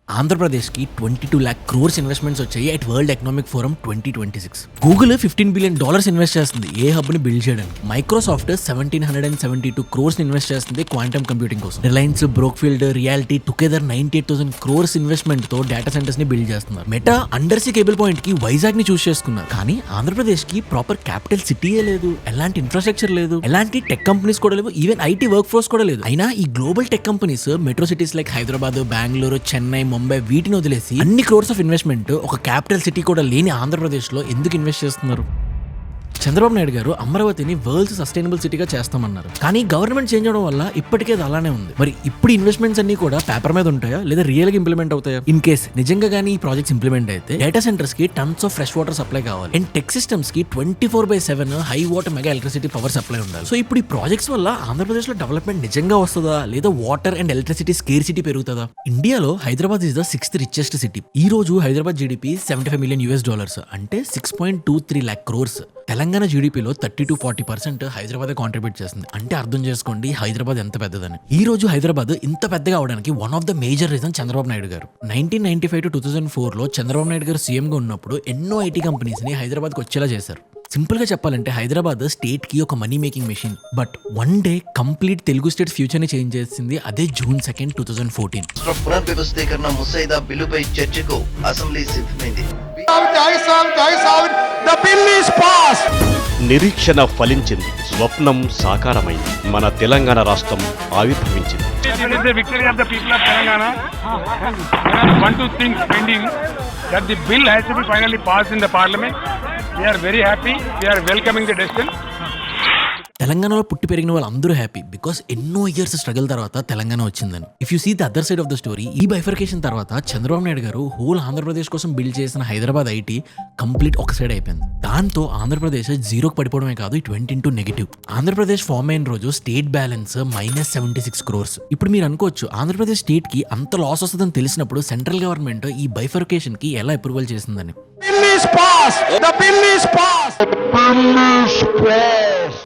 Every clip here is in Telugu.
ఆంధ్రప్రదేశ్కి 22 lakh crores ఇన్వెస్ట్మెంట్స్ వచ్చాయి at World Economic Forum 2026. Google $15 billion invest చేస్తుంది ఏ హబ్ని బిల్డ్ చేయడానికి. మైక్రోసాఫ్ట్ 1772 crores ఇన్వెస్ట్ చేస్తుంది క్వాంటమ్ కంప్యూటింగ్ కోసం. Reliance, Brookfield, Realty together 98,000 crores investment తో డేటా సెంటర్స్ ని బిల్డ్ చేస్తున్నారు. Meta under sea cable point కి వైజాగ్ ని చూస్ చేసుకున్నారు. కానీ ఆంధ్రప్రదేశ్ కి ప్రాపర్ క్యాపిటల్ సిటీయే లేదు, ఎలాంటి ఇన్ఫ్రాస్ట్రక్చర్ లేదు, ఎలాంటి టెక్ కంపెనీస్ కూడా లేవు, ఈవెన్ ఐటీ వర్క్ ఫోర్స్ కూడా లేదు. అయినా ఈ global tech companies metro cities like Hyderabad, Bengaluru, Chennai, Mumbai వీటిని వదిలేసి అన్ని క్రోర్స్ ఆఫ్ ఇన్వెస్ట్మెంట్ ఒక క్యాపిటల్ సిటీ కూడా లేని ఆంధ్రప్రదేశ్ లో ఎందుకు ఇన్వెస్ట్ చేస్తున్నారు? చంద్రబాబు నాయుడు గారు అమరావతిని వరల్డ్స్ సస్టైనబుల్ సిటీగా చేస్తామన్నారు. కానీ గవర్నమెంట్ చేంజ్ అవడం వల్ల ఇప్పటికే అది అలానే ఉంది. మరి ఇప్పుడు ఇన్వెస్ట్మెంట్స్ అన్ని కూడా పేపర్ మీద ఉంటాయా లేదా రియల్ గా ఇంప్లిమెంట్ అవుతాయా? ఇన్ కేస్ నిజంగా గానీ ఈ ప్రాజెక్ట్స్ ఇంప్లిమెంట్ అయితే డేటా సెంటర్స్ కి tons of fresh water supply కావాలి అండ్ టెక్ సిస్టమ్స్ కి 24/7 high water mega electricity power supply ఉండాలి. సో ఇప్పుడు ఈ ప్రాజెక్ట్స్ వల్ల ఆంధ్రప్రదేశ్ లో డెవలప్మెంట్ నిజంగా వస్తుందా లేదా వాటర్ అండ్ ఎలక్ట్రిసిటీ స్కేర్సిటీ పెరుగుతుందా? ఇండియాలో Hyderabad is the 6th richest city. ఈ రోజు హైదరాబాద్ జీడీపీ $75 million అంటే 6.23 lakh crores. తెలంగాణ జీడీపీలో 30-40% హైదరాబాద్ కాంట్రిబ్యూట్ చేస్తుంది. అంటే అర్థం చేసుకోండి హైదరాబాద్ ఎంత పెద్దదని. ఈ రోజు హైదరాబాద్ ఇంత పెద్దగా అవడానికి one of the major reason Chandrababu Naidu గారు. 1995 to 2004 లో చంద్రబాబు నాయుడు గారు సీఎం గా ఉన్నప్పుడు ఎన్నో ఐటీ కంపెనీస్ ని హైదరాబాద్ కు వచ్చేలా చేశారు. సింపుల్ గా చెప్పాలంటే హైదరాబాద్ స్టేట్ కి ఒక money making machine. But one day complete Telugu state future ని చేంజ్ చేసింది అదే June 2, 2014. పునర్వ్యవస్థీకరణ ముసాయిదా బిల్లుపై చర్చకు అసెంబ్లీ సిద్ధమైంది. నిరీక్షణ ఫలించింది, స్వప్నం సాకారమైంది, మన తెలంగాణ రాష్ట్రం ఆవిర్భవించింది. Victory of the people of Telangana. One, two things pending that the bill has to be finally passed in the parliament. We are very happy. We are welcoming the decision. తెలంగాణలో పుట్టి పెరిగిన వాళ్ళందరూ హ్యాపీ బికాస్ ఎన్నో ఇయర్స్ స్ట్రగల్ తర్వాత తెలంగాణ వచ్చిందని. If you see the other side of the story, ఈ బైఫర్కేషన్ తర్వాత చంద్రబాబు నాయుడు గారు హోల్ ఆంధ్రప్రదేశ్ కోసం బిల్డ్ చేసిన హైదరాబాద్ ఐటీ కంప్లీట్ ఒక సైడ్ అయిపోయింది. దాంతో ఆంధ్రప్రదేశ్ జీరోకి పడిపోవడమే కాదు, it went into negative. Andhra Pradesh form అయిన రోజు స్టేట్ బ్యాలెన్స్ -76 crores. ఇప్పుడు మీరు అనుకోవచ్చు ఆంధ్రప్రదేశ్ స్టేట్ కి అంత లాస్ వస్తుందని తెలిసినప్పుడు సెంట్రల్ గవర్నమెంట్ ఈ బైఫర్కేషన్ కి ఎలా అప్రూవల్ చేసిందని.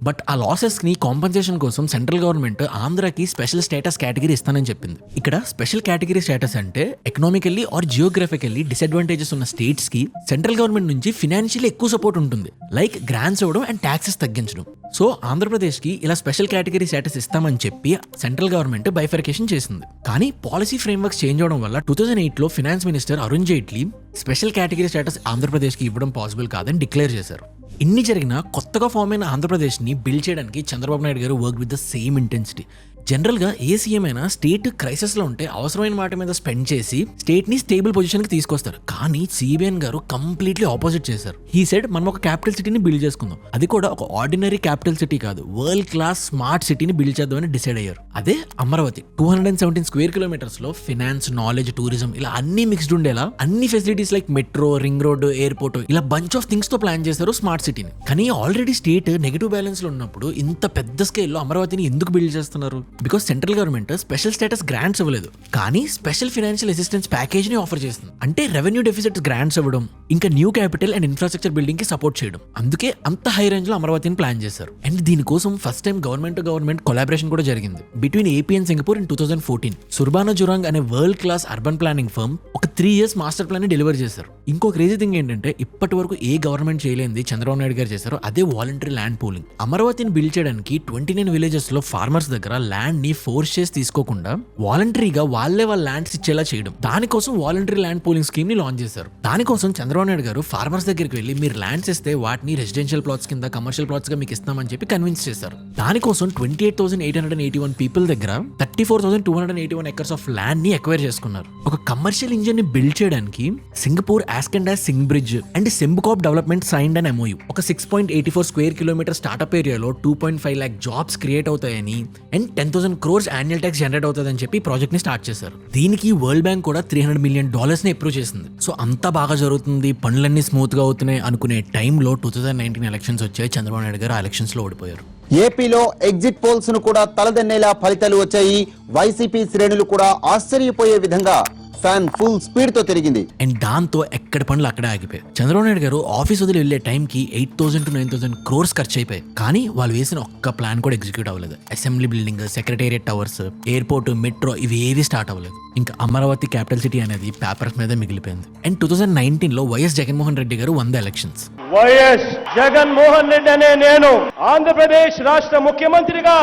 బట్ ఆ లాసెస్ ని కాంపెన్సేషన్ కోసం సెంట్రల్ గవర్నమెంట్ ఆంధ్రాకి స్పెషల్ స్టేటస్ కేటగిరీ ఇస్తానని చెప్పింది. ఇక్కడ స్పెషల్ కేటగిరీ స్టేటస్ అంటే ఎకనామికల్లీ ఆర్ జియోగ్రఫికల్లీ డిసడ్వాంటేజెస్ ఉన్న స్టేట్స్ కి సెంట్రల్ గవర్నమెంట్ నుంచి ఫినాన్షియల్లీ ఎక్కువ సపోర్ట్ ఉంటుంది, లైక్ గ్రాంట్స్ ఇవ్వడం అండ్ ట్యాక్సెస్ తగ్గించడం. సో ఆంధ్రప్రదేశ్ కి ఇలా స్పెషల్ కేటగిరీ స్టేటస్ ఇస్తామని చెప్పి సెంట్రల్ గవర్నమెంట్ బైఫర్కేషన్ చేసింది. కానీ పాలసీ ఫ్రేమ్వర్క్స్ చేంజ్ అవడం వల్ల 2008 లో finance minister Arun Jaitley special category status Andhra Pradesh కి ఇవ్వడం పాసిబుల్ కాదని డిక్లేర్ చేశారు. ఇన్ని జరిగినా కొత్తగా ఫామ్ అయిన ఆంధ్రప్రదేశ్ ని బిల్డ్ చేయడానికి చంద్రబాబు నాయుడు గారు work with the same intensity. General గా ఏ సీఎం అయినా స్టేట్ క్రైసిస్ లో ఉంటే అవసరమైన వాటి మీద స్పెండ్ చేసి స్టేట్ ని స్టేబుల్ పొజిషన్ కి తీసుకొస్తారు. కానీ సిబిఎన్ గారు కంప్లీట్లీ ఆపోజిట్ చేశారు. హీ సెడ్ మనం ఒక క్యాపిటల్ సిటీని బిల్డ్ చేసుకుందాం, అది కూడా ఒక ఆర్డినరీ క్యాపిటల్ సిటీ కాదు, వరల్డ్ క్లాస్ స్మార్ట్ సిటీని బిల్డ్ చేద్దామని డిసైడ్ అయ్యారు. అదే అమరావతి. 217 square kilometers లో ఫినాన్స్, నాలెడ్జ్, టూరిజం ఇలా అన్ని మిక్స్డ్ ఉండేలా అన్ని facilities like metro, ring road, airport ఇలా బంచ్ ఆఫ్ థింగ్స్ తో ప్లాన్ చేశారు స్మార్ట్ సిటీని. కానీ ఆల్రెడీ స్టేట్ నెగిటివ్ బ్యాలెన్స్ లో ఉన్నప్పుడు ఇంత పెద్ద స్కేల్లో అమరావతిని ఎందుకు బిల్డ్ చేస్తున్నారు? Because central government special status grants ఇవ్వలేదు, కానీ స్పెషల్ ఫైనాన్షియల్ అసిస్టెన్స్ ప్యాకేజ్ ని ఆఫర్ చేస్తుంది. అంటే రెవెన్యూ డెఫిసిట్ గ్రాంట్స్ ఇవ్వడం, ఇంకా new capital and infrastructure building కి సపోర్ట్ చేయడం. అందుకే అంత హై రేంజ్ లో అమరావతిని ప్లాన్ చేశారు. అండ్ దీనికోసం first time government to government collaboration కూడా జరిగింది between AP and Singapore in 2014. Surbana Jurong అనే world class urban planning firm ఒక 3 years మాస్టర్ ప్లాన్ ని డెలివర్ చేశారు. ఇంకో క్రేజీ థింగ్ ఏంటంటే ఇప్పటి వరకు ఏ గవర్నమెంట్ చేయలేంది చంద్రబాబు నాయుడు గారు చేశారో అదే వాలంటరీ ల్యాండ్ పూలింగ్. అమరావతిని బిల్డ్ చేయడానికి 29 villages లో ఫార్మర్స్ దగ్గర ల్యాండ్ ని ఫోర్స్ చేసి తీసుకోకుండా వాలంటరీగా వాళ్ళ ల్యాండ్స్ ఇచ్చేలా చేయడం. దానికోసం వాలంటరీ ల్యాండ్ పూలింగ్ స్కీమ్ ని లాంచ్ చేశారు. దానికోసం చంద్రబాబు నాయుడు గారు ఫార్మర్స్ దగ్గరికి వెళ్ళి మీరు ల్యాండ్స్ ఇస్తే వాటిని రెసిడెన్షియల్ ప్లాట్స్ కింద, కమర్షియల్ ప్లాట్స్ గా మీకు ఇస్తామని చెప్పి కన్విన్స్ చేశారు. దానికోసం 28,881 people దగ్గర 34,281 acres ఆఫ్ ల్యాండ్ ని ఎక్వైర్ చేసుకున్నారు. ఒక కమర్షియల్ ఇంజిన్ ని బిల్డ్ చేయడానికి Singapore, Ascendas Sing Bridge and Sembcorp development signed and MOU. ఒక 6.84 square kilometer స్టార్ట్అప్ ఏరియాలో 2.5 lakh జాబ్స్ క్రియేట్ అవుతాయని and 10,000 crores annual tax generate అవుతుందని చెప్పి ప్రాజెక్ట్ ని స్టార్ట్ చేశారు. దీనికి వరల్డ్ బ్యాంక్ కూడా $300 million ని అప్రూవ్ చేసింది. సో అంతా బాగా జరుగుతుంది, పనులన్నీ స్మూత్ గా అవుతున్నాయి అనుకునే టైంలో 2019 ఎలక్షన్స్ వచ్చాయి. చంద్రబాబు నాయుడు గారు ఆ ఎలక్షన్స్ లో ఓడిపోయారు. ఏపీలో ఎగ్జిట్ పోల్స్ ను కూడా తలదన్నేలా ఫలితాలు వచ్చాయి. వైసీపీ శ్రేణులు కూడా ఆశ్చర్యపోయే విధంగా ఫ్యాన్ ఫుల్ స్పీడ్ తో తిరిగింది. అండ్ దాంతో ఎక్కడ పనులు అక్కడే ఆగిపోయాయి. చంద్రబాబు నాయుడు గారు ఆఫీస్ వదిలి వెళ్లే టైంకి 8,000 to 9,000 crores ఖర్చు అయిపోయాయి. కానీ వాళ్ళు వేసిన ఒక్క ప్లాన్ కూడా ఎగ్జిక్యూట్ అవ్వలేదు. Assembly building, secretariat towers, airport, metro ఇవి ఏవి స్టార్ట్ అవ్వలేదు. ఇంకా అమరావతి క్యాపిటల్ సిటీ అనేది పేపర్స్ మీద మిగిలిపోయింది. అండ్ 2019లో వైఎస్ జగన్మోహన్ రెడ్డి గారు 100 ఎలక్షన్స్. వైఎస్ జగన్మోహన్ రెడ్డి అనే నేను ఆంధ్రప్రదేశ్ రాష్ట్ర ముఖ్యమంత్రిగా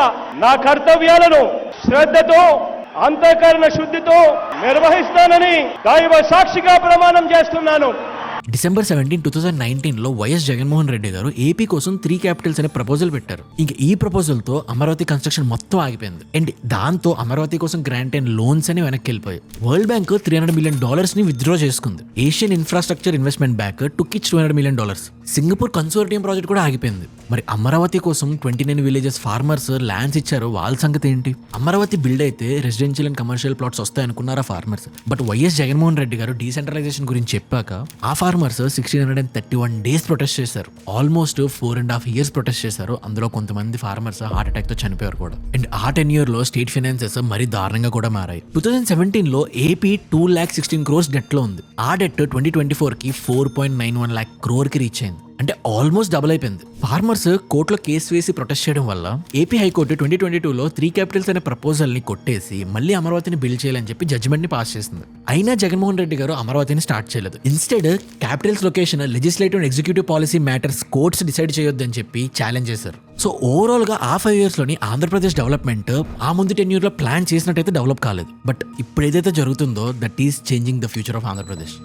నా కర్తవ్యాలను శ్రద్ధతో అంతఃకరణ శుద్ధితో నిర్వహిస్తానని దైవ సాక్షిగా ప్రమాణం చేస్తున్నాను. డిసెంబర్ 17, 2019లో వైఎస్ జగన్మోహన్ రెడ్డి గారు ఏపీ కోసం 3 క్యాపిటల్స్ అనే ప్రపోజల్ పెట్టారు. ఇంక ఈ ప్రపోజల్ తో అమరావతి కన్స్ట్రక్షన్ మొత్తం ఆగిపోయింది. అండ్ దాంతో అమరావతి కోసం గ్రాంట్ అయిన లోన్స్ అని వెనక్కి వెళ్ళిపోయాయి. వరల్డ్ బ్యాంక్ $300 million ని విత్డ్రా చేసుకుంది. Asian infrastructure investment bank took it's $200 million. Singapore consortium project కూడా ఆగిపోయింది. మరి అమరావతి కోసం 29 విలేజెస్ ఫార్మర్స్ ల్యాండ్స్ ఇచ్చారు. వాళ్ళ సంగతి ఏంటి? అమరావతి బిల్డ్ అయితే రెసిడెన్షియల్ అండ్ కమర్షియల్ ప్లాట్స్ వస్తాయి అనుకున్నారా farmers? But YS Jaganmohan Reddy గారు డీసెంట్రలైజేషన్ గురించి చెప్పాక ఆ ఫార్మర్స్ 1631 days ప్రొటెస్ట్ చేశారు. ఆల్మోస్ట్ 4.5 years ప్రొటెస్ట్ చేశారు. అందులో కొంతమంది ఫార్మర్స్ హార్ట్ అటాక్ తో చనిపోయారు కూడా. అండ్ ఆ 10 year లో స్టేట్ ఫైనాన్సెస్ మరీ దారుణంగా కూడా మారాయి. 2017లో ఏపీ 2,16 crores డెట్ లో ఉంది. ఆ డెట్ 2024కి 4.91 lakh crore కి రీచ్ అయింది. అంటే ఆల్మోస్ట్ డబుల్ అయిపోయింది. ఫార్మర్స్ కోర్టులో కేసు వేసి ప్రొటెస్ట్ చేయడం వల్ల ఏపీ హైకోర్టు 2022లో 3 క్యాపిటల్స్ అనే ప్రపోజల్ ని కొట్టేసి మళ్ళీ అమరావతిని బిల్డ్ చేయాలని చెప్పి జడ్జిమెంట్ ని పాస్ చేసింది. అయినా జగన్మోహన్ రెడ్డి గారు అమరావతిని స్టార్ట్ చేయలేదు. Instead Capitals location legislative and executive policy matters courts decide చేయొద్దని చెప్పి ఛాలెంజ్ చేశారు. సో ఓవరాల్ గా ఆ 5 years లోని ఆంధ్రప్రదేశ్ డెవలప్మెంట్ ఆ ముందు 10 years లో ప్లాన్ చేసినట్టయితే డెవలప్ కాలేదు. బట్ ఇప్పుడు ఏదైతే జరుగుతుందో that is changing the future of Andhra Pradesh.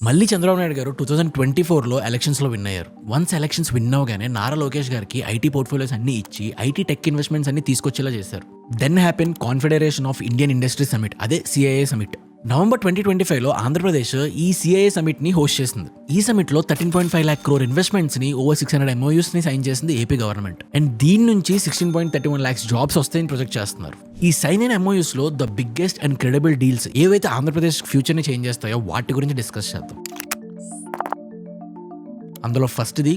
మళ్ళీ చంద్రబాబు నాయుడు గారు 2024లో ఎలక్షన్స్లో విన్ అయ్యారు. వన్స్ ఎలక్షన్స్ విన్ అవగానే నారా లోకేష్ గారికి ఐటీ పోర్ట్ఫోలియోస్ అన్ని ఇచ్చి ఐటీ టెక్ ఇన్వెస్ట్మెంట్స్ అన్ని తీసుకొచ్చేలా చేశారు. Then happen Confederation of Indian Industry summit, అదే సిఐఏ సమిట్. నవంబర్ 2025లో ఆంధ్రప్రదేశ్ ఈ సిఐఏ సమిట్ ని హోస్ట్ చేసింది. ఈ సమిట్ లో 13.5 lakh crore ఇన్వెస్ట్మెంట్స్ ని ఓవర్ 600 MOUs ని సైన్ చేసింది ఏపీ గవర్నమెంట్. అండ్ దీని నుంచి 16.31 lakhs జాబ్స్ వస్తాయని ప్రొజెక్ట్ చేస్తున్నారు. ఈ సైన్ అయిన MOUs లో the biggest and credible deals ఏవైతే ఆంధ్రప్రదేశ్ ఫ్యూచర్ ని చేంజ్ చేస్తాయో వాటి గురించి డిస్కస్ చేద్దాం. అందులో ఫస్ట్ది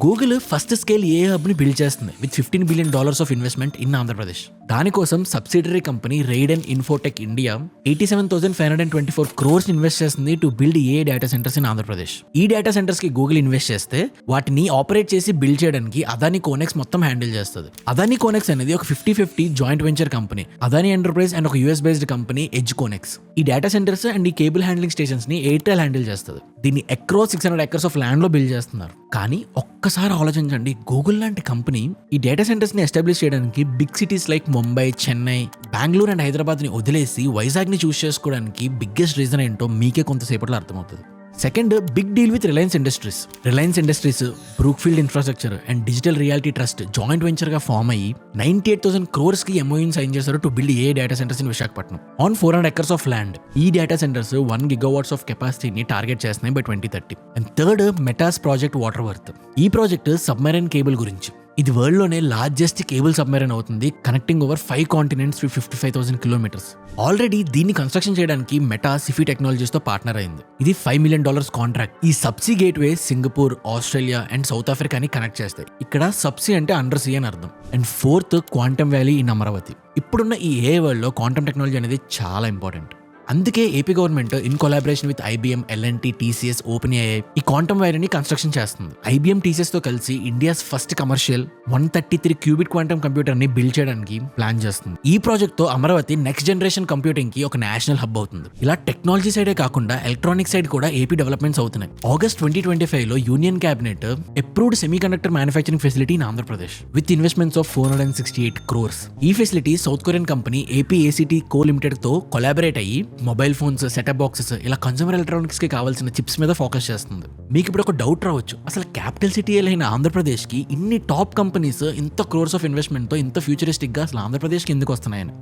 Google first scale a hub ని బిల్డ్ చేస్తుంది with $15 billion of investment in Andhra Pradesh. దానికోసం subsidiary company Raiden Infotech India 87,524 crores invest చేస్తుంది to build a data centres in Andhra Pradesh. ఈ డేటా సెంటర్స్ కి గూగుల్ ఇన్వెస్ట్ చేస్తే వాటిని ఆపరేట్ చేసి బిల్డ్ చేయడానికి అదానీ కోనెక్స్ మొత్తం హ్యాండిల్ చేస్తుంది. అదానీ కోనెక్స్ అనేది ఒక 50-50 joint venture company. Adani enterprise and ఒక US based company edge Connex. ఈ డేటా సెంటర్స్ అండ్ ఈ కేబుల్ హ్యాండ్లింగ్ స్టేషన్స్ ని ఎయిర్టెల్ హ్యాండిల్ చేస్తుంది. దీన్ని అక్రాస్ 600 acres ఆఫ్ ల్యాండ్ లో బిల్డ్ చేస్తున్నారు. కానీ ఒక్కసారి ఆలోచించండి, గూగుల్ లాంటి కంపెనీ ఈ డేటా సెంటర్స్ ని ఎస్టాబ్లిష్ చేయడానికి big cities like Mumbai, Chennai, Bengaluru and Hyderabad ని వదిలేసి వైజాగ్ ని చూస్ చేసుకోవడానికి బిగ్గెస్ట్ రీజన్ ఏంటో మీకే కొంతసేపట్లో అర్థమవుతుంది. Second, big deal with Reliance Industries, Brookfield Infrastructure and Digital Realty Trust joint venture గా ఫామ్ అయ్యి 98,000 crores కి MOU సైన్ చేశారు to build a data centres in Visakhapatnam on 400 acres of land. ఈ డేటా సెంటర్స్ 1 gigawatts ఆఫ్ కెపాసిటీని టార్గెట్ చేస్తున్నాయి by 2030. And third, Meta's project Waterworth. ఈ ప్రాజెక్ట్ సబ్మెరైన్ కేబుల్ గురించి. ఇది వరల్డ్ లోనే లార్జెస్ట్ కేబుల్ సబ్మెరైన్ అవుతుంది, connecting over 5 continents with 55,000 kilometers. Already దీన్ని కన్స్ట్రక్షన్ చేయడానికి మెటా సిఫీ టెక్నాలజీస్ తో పార్ట్నర్ అయింది. ఇది $5 million కాంట్రాక్ట్. ఈ subsea gateway Singapore, Australia and South ఆఫ్రికాని కనెక్ట్ చేస్తాయి. ఇక్కడ సబ్సీ అంటే అండర్ సీ అని అర్థం. And fourth, quantum valley in Amaravati. ఇప్పుడున్న ఈ ఏ వరల్డ్ లో క్వాంటమ్ టెక్నాలజీ అనేది చాలా ఇంపార్టెంట్. అందుకే AP government in collaboration with IBM, L&T, TCS, OpenAI ఈ క్వాంటమ్ వైర్ని కన్స్ట్రక్షన్ చేస్తుంది. IBM, TCS తో కలిసి India's first commercial 133 qubit quantum computer ని బిల్డ్ చేయడానికి ప్లాన్ చేస్తుంది. ఈ ప్రాజెక్ట్ తో అమరావతి నెక్స్ట్ జనరేషన్ కంప్యూటింగ్ కి ఒక నేషనల్ హబ్ అవుతుంది. ఇలా టెక్నాలజీ సైడే కాకుండా ఎలక్ట్రానిక్ సైడ్ కూడా ఏపీ డెవలప్మెంట్స్ అవుతున్నాయి. ఆగస్ట్ 2025లో union cabinet approved semiconductor manufacturing facility in Andhra Pradesh with investments of 468 crores. ఈ facility South Korean company APACT Co Limited తో కొలాబరేట్ అయ్యి మొబైల్ ఫోన్స్, సెటప్ బాక్సెస్ ఇలా కన్స్యూమర్ ఎలక్ట్రానిక్స్ కి కావాల్సిన చిప్స్ మీద ఫోకస్ చేస్తుంది. మీకు ఇప్పుడు ఒక డౌట్ రావచ్చు, అసలు క్యాపిటల్ సిటీ అయిన ఆంధ్రప్రదేశ్ కి ఇన్ని టాప్ కంపెనీస్ ఇంత క్రోర్స్ ఆఫ్ ఇన్వెస్ట్మెంట్ తో ఇంత ఫ్యూచరిస్టిక్ గా అసలు ఆంధ్రప్రదేశ్ కి ఎందుకు వస్తున్నాయని.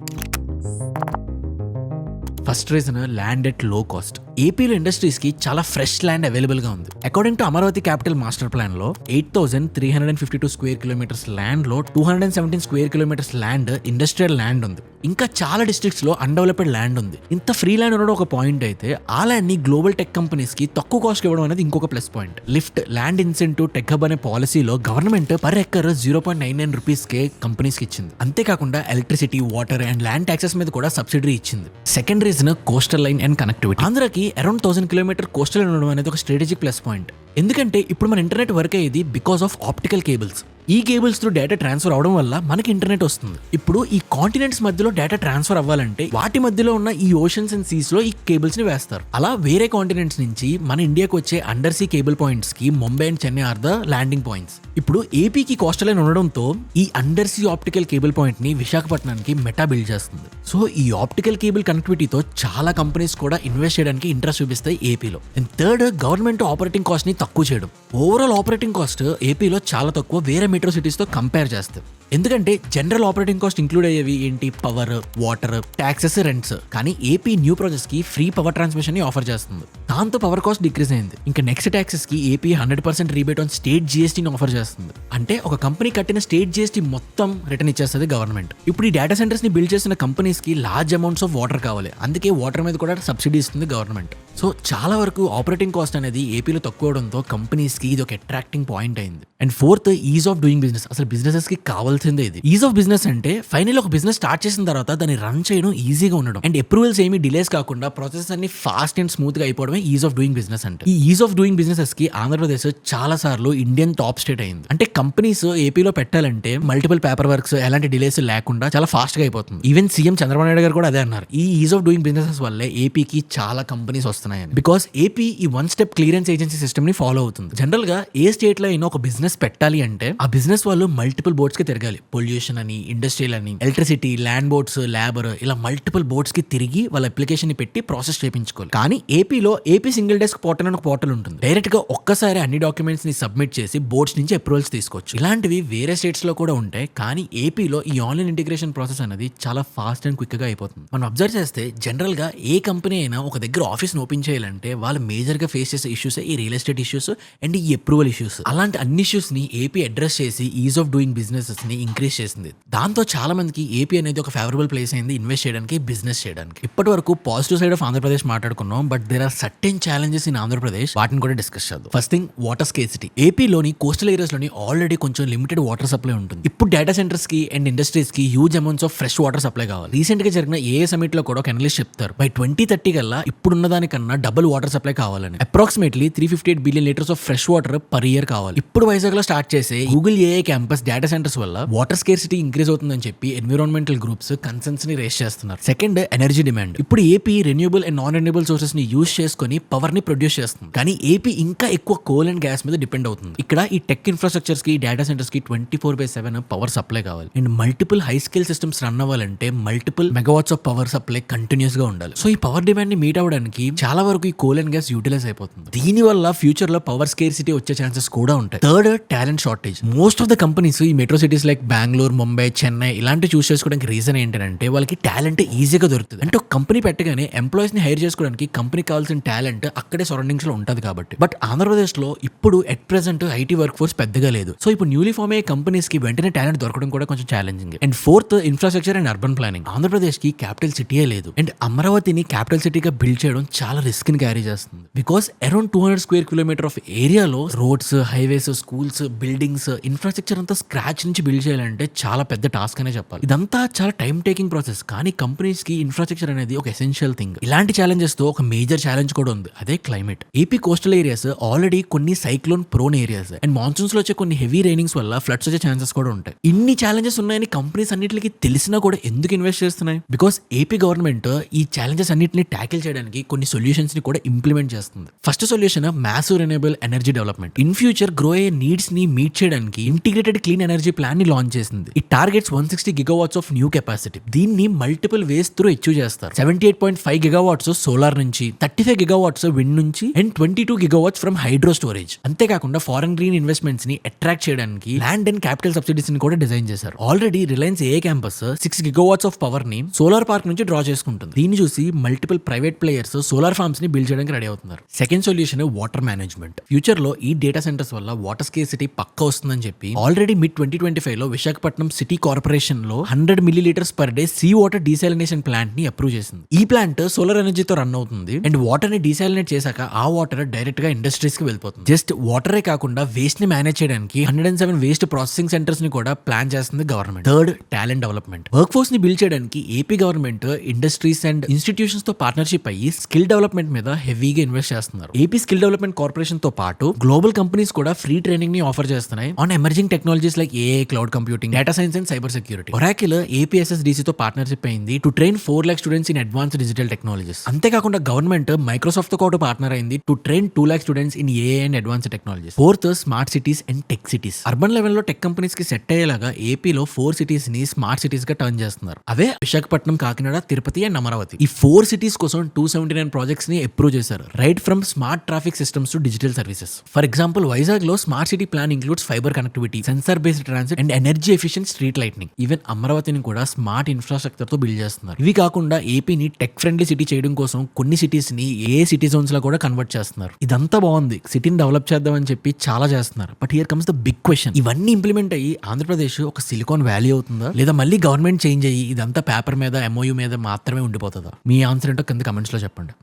ఫస్ట్ రీజన్, ల్యాండ్ ఎట్ లో కాస్ట్. ఏపీలో ఇండస్ట్రీస్ కి చాలా ఫ్రెష్ ల్యాండ్ అవైలబుల్ గా ఉంది. According to Amaravati capital master plan లో 8,352 square kilometers ల్యాండ్ లో 217 square kilometers land industrial land ఉంది. ఇంకా చాలా డిస్ట్రిక్ట్స్ లో అన్డెవలప్డ్ ల్యాండ్ ఉంది. ఇంత ఫ్రీ ల్యాండ్ ఉండడం ఒక పాయింట్ అయితే, ఆ ల్యాండ్ ని గ్లోబల్ టెక్ కంపెనీస్ కి తక్కువ కాస్ట్ ఇవ్వడం అనేది ఇంకొక plus point. Lift, land incentive, tech hub అనే పాలసీలో గవర్నమెంట్ పర్ ఎక్కర్ 0.99 రూపీస్ కే కంపెనీస్ కి ఇచ్చింది. అంతేకాకుండా electricity, water and land taxes మీద కూడా సబ్సిడీ ఇచ్చింది. Second reason coastal line and connectivity. ఆంధ్రాకి అరౌండ్ 1000 కిలోమీటర్ కోస్టల్ లైన్ ఉండడం అనేది ఒక స్ట్రాటజిక్ ప్లస్ పాయింట్. ఎందుకంటే ఇప్పుడు మన ఇంటర్నెట్ వర్క్ అయ్యేది బికాస్ ఆఫ్ ఆప్టికల్ కేబుల్స్. ఈ కేబుల్స్ త్రూ డేటా ట్రాన్స్ఫర్ అవడం వల్ల మనకి ఇంటర్నెట్ వస్తుంది. ఇప్పుడు ఈ కాంటినెంట్స్ మధ్యలో డేటా ట్రాన్స్ఫర్ అవ్వాలంటే వాటి మధ్యలో ఉన్న ఈ ఓషన్స్ అండ్ సీస్ లో ఈ కేబుల్స్ ని వేస్తారు. అలా వేరే కాంటినెంట్స్ నుంచి మన ఇండియాకి వచ్చే అండర్ సీ కేబుల్ పాయింట్స్ కి Mumbai and Chennai are the landing points. ఇప్పుడు ఏపీకి కోస్టల్ లైన్ ఉండడంతో ఈ under sea optical cable point ని విశాఖపట్నానికి మెటా బిల్డ్ చేస్తుంది. సో ఈ ఆప్టికల్ కేబుల్ కనెక్టివిటీతో చాలా కంపెనీస్ కూడా ఇన్వెస్ట్ చేయడానికి ఇంట్రెస్ట్ చూపిస్తాయి ఏపీలో. And third, government operating cost ని తక్కువ చేయడం. ఓవరాల్ ఆపరేటింగ్ కాస్ట్ ఏపీలో చాలా తక్కువ వేరే మెట్రో సిటీస్ తో కంపేర్ చేస్తే. ఎందుకంటే జనరల్ ఆపరేటింగ్ కాస్ట్ ఇంక్లూడ్ అయ్యేవి ఏంటి? Power, water, taxes, rents. కానీ ఏపీ న్యూ ప్రాజెక్ట్స్ కి ఫ్రీ పవర్ ట్రాన్స్మిషన్ ని ఆఫర్ చేస్తుంది. దాంతో పవర్ కాస్ట్ డిక్రీజ్ అయింది. ఇంకా నెక్స్ట్ ట్యాక్సెస్ కి ఏపీ 100% రీబేట్ ఆన్ స్టేట్ జిఎస్టీని ఆఫర్ చేస్తుంది. అంటే ఒక కంపెనీ కట్టిన స్టేట్ జిఎస్టీ మొత్తం రిటర్న్ ఇచ్చేస్తుంది గవర్నమెంట్. ఇప్పుడు ఈ డేటా సెంటర్స్ ని బిల్డ్ చేసిన కంపెనీస్ కి లార్జ్ అమౌంట్స్ ఆఫ్ వాటర్ కావాలి. అందుకే వాటర్ మీద కూడా సబ్సిడీ ఇస్తుంది గవర్నమెంట్. సో చాలా వరకు ఆపరేటింగ్ కాస్ట్ అనేది ఏపీలో తక్కువ అవడంతో కంపెనీస్ కి ఇది ఒక అట్రాక్టింగ్ పాయింట్ అయింది. And fourth, is of doing business. అసలు బిజినెసెస్ కి కావాల్సిందే ఇది. ఈజ్ ఆఫ్ బిజినెస్ అంటే ఫైనల్ ఒక బిజినెస్ స్టార్ట్ చేసిన తర్వాత దాన్ని రన్ చేయడం ఈజీగా ఉండడం అండ్ అప్రూవల్స్ ఏమి డిలేస్ కాకుండా ప్రాసెస్ అన్ని ఫాస్ట్ అండ్ స్మూత్ గా అయిపోవడమే ఈజ్ ఆఫ్ డూయింగ్ బిజినెస్ అంటే. ఈ ఈజ్ ఆఫ్ డూయింగ్ బిజినెసెస్ కి ఆంధ్రప్రదేశ్ చాలా సార్లు ఇండియన్ టాప్ స్టేట్ అయింది. అంటే కంపెనీస్ ఏపీలో పెట్టాలంటే మల్టిపుల్ పేపర్ వర్క్స్, ఎలాంటి డిలేస్ లేకుండా చాలా ఫాస్ట్ గా అయిపోతుంది. ఈవెన్ సీఎం చంద్రబాబు నాయుడు గారు కూడా అదే అన్నారు. ఈ ఈజ్ ఆఫ్ డూయింగ్ బిజినెసెస్ వల్లే ఏపీకి చాలా కంపెనీస్ వస్తున్నాయని. బికాస్ ఏపీ ఈ one step clearance agency system ని ఫాలో అవుతుంది. జనరల్ గా ఏ స్టేట్ లో అయినా ఒక బిజినెస్ పెట్టాలి అంటే ఆ బిజినెస్ వాళ్ళు మల్టిపుల్ బోర్డ్స్ కి తిరగాలి. పొల్యూషన్ అని, ఇండస్ట్రియల్ అని, ఎలక్ట్రిసిటీ, ల్యాండ్ బోర్డ్స్, లేబర్, ఇలా మల్టిపుల్ బోర్డ్స్ కి తిరిగి వాళ్ళ అప్లికేషన్ ని పెట్టి ప్రాసెస్ చేయించుకోవాలి. కానీ ఏపీలో ఏపీ సింగిల్ డెస్క్ పోర్టల్ అని ఒక పోర్టల్ ఉంటుంది. డైరెక్ట్ గా ఒక్కసారి అన్ని డాక్యుమెంట్స్ ని సబ్మిట్ చేసి బోర్డ్స్ నుంచి అప్రూవల్స్ తీసుకోవచ్చు. ఇలాంటివి వేరే స్టేట్స్ లో కూడా ఉంటాయి. కానీ ఏపీలో ఈ ఆన్లైన్ ఇంటిగ్రేషన్ ప్రాసెస్ అనేది చాలా ఫాస్ట్ అండ్ క్విక్ గా అయిపోతుంది. మనం అబ్జర్వ్ చేస్తే జనరల్ గా ఏ కంపెనీ అయినా ఒక దగ్గర ఆఫీస్ ఓపెన్ చేయాలంటే వాళ్ళు మేజర్ గా ఫేస్ చేసే ఇష్యూస్ ఈ రియల్ ఎస్టేట్ ఇష్యూస్ అండ్ ఈ అప్రూవల్ ఇష్యూస్. అలాంటి అన్ని ఇష్యూస్ ని ఏపీ అడ్రస్ చేసి ఈజ్ ఆఫ్ డూయింగ్ బిజినెసెస్ ని ఇంక్రీజ్ చేసింది. దాంతో చాలా మందికి ఏపీ అనేది ఒక ఫేవరబుల్ ప్లేస్ అయింది ఇన్వెస్ట్ చేయడానికి, బిజినెస్ చేయడానికి. ఇప్పటి వరకు పాజిటివ్ సైడ్ ఆఫ్ ఆంధ్రప్రదేశ్ మాట్లాడుకున్నాం. But there are certain challenges in Andhra Pradesh. వాటిని కూడా డిస్కస్ చేద్దాం. First thing, water scarcity. ఏపీలోని కోస్టల్ ఏరియాస్ లోని ఆల్రెడీ కొంచెం లిమిటెడ్ వాటర్ సప్లై ఉంటుంది. ఇప్పుడు డేటా సెంటర్స్ కి అండ్ ఇండస్ట్రీస్ కి huge amounts of fresh water supply కావాలి. రీసెంట్ గా జరిగిన ఏ సమిట్ లో కూడా ఒక అనలిస్ట్ చెప్తారు బై 2030 కల్లా ఇప్పుడున్న దానికన్నా డబుల్ వాటర్ సప్లై కావాలని. Approximately 358 billion litres of fresh water per year కావాలి. ఇప్పుడు వైజాగ్ లో స్టార్ట్ చేసే Google AI campus data centres వల్ల వాటర్ స్కేర్సిటీ ఇంక్రీజ్ అవుతుందని చెప్పి ఎన్విరాన్మెంటల్ గ్రూప్స్ కన్సర్న్స్ ని రేస్ చేస్తున్నారు. Second, energy demand. ఇప్పుడు AP renewable and non renewable sources ని యూజ్ చేసుకుని పవర్ ని ప్రొడ్యూస్ చేస్తుంది. కానీ ఏపీ ఇంకా ఎక్కువ కోల్ అండ్ గ్యాస్ మీద డిపెండ్ అవుతుంది. ఇక్కడ ఈ టెక్ ఇన్ఫ్రాస్ట్రక్చర్స్ కి, డేటా సెంటర్స్ కి 24/7 పవర్ సప్లై కావాలి. And multiple high scale systems run అవ్వాలంటే multiple megawatts of power supply continuous గా ఉండాలి. సో ఈ పవర్ డిమాండ్ ని మీట్ అవ్వడానికి చాలా వరకు ఈ కోల్ అండ్ గ్యాస్ యూటిలైజ్ అయిపోతుంది. దీని వల్ల ఫ్యూచర్ లో పవర్ స్కేర్సిటీ వచ్చే ఛాన్సెస్ కూడా ఉంటాయి. Third, talent shortage. Most of the companies ఈ metro cities like Bengaluru, Mumbai, Chennai ఇలాంటి చూస్ చేసుకోవడానికి రీజన్ ఏంటంటే వాళ్ళకి టాలెంట్ ఈజీగా దొరుకుతుంది. అంటే ఒక కంపెనీ పెట్టగానే ఎంప్లాయీస్ ని హైర్ చేసుకోవడానికి కంపెనీకి కావాల్సిన టాలెంట్ అక్కడే సరౌండింగ్స్ లో ఉంటుంది కాబట్టి. బట్ ఆంధ్రప్రదేశ్ లో ఇప్పుడు at present IT work force పెద్దగా లేదు. సో ఇప్పుడు న్యూలీ ఫామ్ అయ్యే కంపెనీస్ కి వెంటనే టాలెంట్ దొరకడం కూడా కొంచెం challenging. And fourth, infrastructure and urban planning. Andhra Pradesh కి క్యాపిటల్ సిటీయే లేదు. అండ్ అమరావతిని క్యాపిటల్ సిటీగా బిల్డ్ చేయడం చాలా రిస్క్ ని క్యారీ చేస్తుంది. Because around 200 square kilometre of ఏరియాలో roads, highways, schools, buildings, infrastructure అంతా స్క్రాచ్ నుంచి బిల్డ్ చేయాలంటే చాలా పెద్ద టాస్క్ అనే చెప్పాలి. ఇదంతా చాలా టైం టేకింగ్ ప్రాసెస్. కానీ కంపెనీస్ కి ఇన్ఫ్రాస్ట్రక్చర్ అనేది ఒక ఎసెన్షియల్ థింగ్. ఇలాంటి ఛాలెంజెస్ తో ఒక మేజర్ ఛాలెంజ్ కూడా ఉంది, అదే climate. AP coastal areas already కొన్ని cyclone prone areas and monsoons లో వచ్చే కొన్ని హెవీ రైనింగ్స్ వల్ల ఫ్లడ్స్ వచ్చే ఛాన్సెస్ కూడా ఉంటాయి. ఇన్ని ఛాలెంజెస్ ఉన్నాయని కంపెనీస్ అన్నిటికి తెలిసినా కూడా ఎందుకు ఇన్వెస్ట్ చేస్తున్నాయి? బికాస్ ఏపీ గవర్నమెంట్ ఈ ఛాలెంజెస్ అన్నిటిని ట్యాకిల్ చేయడానికి కొన్ని సొల్యూషన్స్ ని కూడా ఇంప్లిమెంట్ చేస్తుంది. First solution massive renewable energy development. In future grow అయ్యే నీడ్స్ ని మీట్ చేయడానికి ఇంటిగ్రేటెడ్ క్లీన్ ఎనర్జీ ప్లాన్ ని లాంచ్ చేసింది. It targets 160 gigawatts of new capacity. దీన్ని మల్టిపుల్ వేస్ త్రూ అచీవ్ చేస్తారు. 78.5 గిగావాట్స్ సోలార్ నుంచి, 35 గిగావాట్స్ విండ్ నుంచి and 22 gigawatts from hydro storage. అంతేకాకుండా ఫారెన్ గ్రీన్ ఇన్వెస్ట్మెంట్స్ ని అట్రాక్ట్ చేయడానికి ల్యాండ్ అండ్ క్యాపిటల్ సబ్సిడీస్ ని కూడా డిజైన్ చేశారు. Already Reliance a campus 6 gigawatts of power ని సోలార్ పార్క్ నుంచి డ్రా చేసుకుంటుంది. దీన్ని చూసి multiple private players solar farms ని బిల్డ్ చేయడానికి రెడీ అవుతున్నారు. Second solution water management. Future లో ఈ డేటా సెంటర్స్ వల్ల వాటర్ స్కేర్సిటీ పక్కా వస్తుందని చెప్పి ఆల్రెడీ మిడ్ 2025 లో లో విశాఖపట్నం సిటీ కార్పొరేషన్ లో 100 millilitres per day sea water desalination plant ని అప్రూవ్ చేసింది. ఈ ప్లాంట్ సోలార్ ఎనర్జీతో రన్ అవుతుంది అండ్ వాటర్ ని డీసాలినేట్ చేశాక ఆ వాటర్ డైరెక్ట్ గా ఇండస్ట్రీస్ కి వెళ్ళిపోతుంది. జస్ట్ వాటరే కాకుండా వేస్ట్ ని మేనేజ్ చేయడానికి 107 వేస్ట్ ప్రాసెసింగ్ సెంటర్స్ ని కూడా ప్లాన్ చేస్తుంది government. Third, talent development. Work force ని బిల్డ్ చేయడానికి AP government industries and institutions తో పార్ట్నర్షిప్ అయ్యి స్కిల్ డెవలప్మెంట్ మీద హెవీగా ఇన్వెస్ట్ చేస్తున్నారు. ఏపీ స్కిల్ డెవలప్మెంట్ కార్పొరేషన్ తో పాటు గ్లోబల్ కంపెనీస్ కూడా ఫ్రీ ట్రైనింగ్ ని ఆఫర్ చేస్తున్నాయి on emerging technologies like AI, cloud computing, data science and cyber security. Oracle APSSDC తో పార్ట్నర్షిప్ అయింది to train 4 lakh students in advanced digital technologies. అంతేకాకుండా గవర్నమెంట్ మైక్రోసాఫ్ట్ తో కూడా పార్ట్నర్ అయింది to train 2 lakh students in AI and advanced technologies. Fourth, smart cities and tech cities. Urban level లో టెక్ కంపెనీస్ కి సెట్ అయ్యేలాగా ఏపీలో 4 సిటీస్ ని స్మార్ట్ సిటీస్ గా టర్న్ చేస్తున్నారు. అవే విశాఖపట్నం, కాకినాడ, తిరుపతి అండ్ అమరావతి. ఈ 4 సిటీస్ కోసం 279 ప్రాజెక్ట్స్ ని అప్రూవ్ చేశారు. Right from smart traffic systems to digital services. For example, Vizag లో smart city plan includes fibre connectivity, sensor based transit and energy efficient street lightning. Even అమరావతిని కూడా స్మార్ట్ ఇన్ఫ్రాస్ట్రక్చర్ తో బిల్డ్ చేస్తున్నారు. ఇవి కాకుండా ఏపీని టెక్ ఫ్రెండ్లీ సిటీ చేయడం కోసం కొన్ని సిటీస్ ని ఏ సిటీ జోన్స్ లా కూడా కన్వర్ట్ చేస్తున్నారు. ఇదంతా బాగుంది, సిటీని డెవలప్ చేద్దామని చెప్పి చాలా చేస్తున్నారు. But here comes the big question. ఇవన్నీ ఇంప్లిమెంట్ అయ్యి ఆంధ్రప్రదేశ్ ఒక సిలికాన్ వ్యాలీ అవుతుందా, లేదా మళ్ళీ గవర్నమెంట్ చేంజ్ అయ్యి ఇదంతా పేపర్ మీద, ఎంఓయూ మీద మాత్రమే ఉండిపోతుందా? మీ ఆన్సర్ ఏంటో కింద కమెంట్స్ లో చెప్పండి.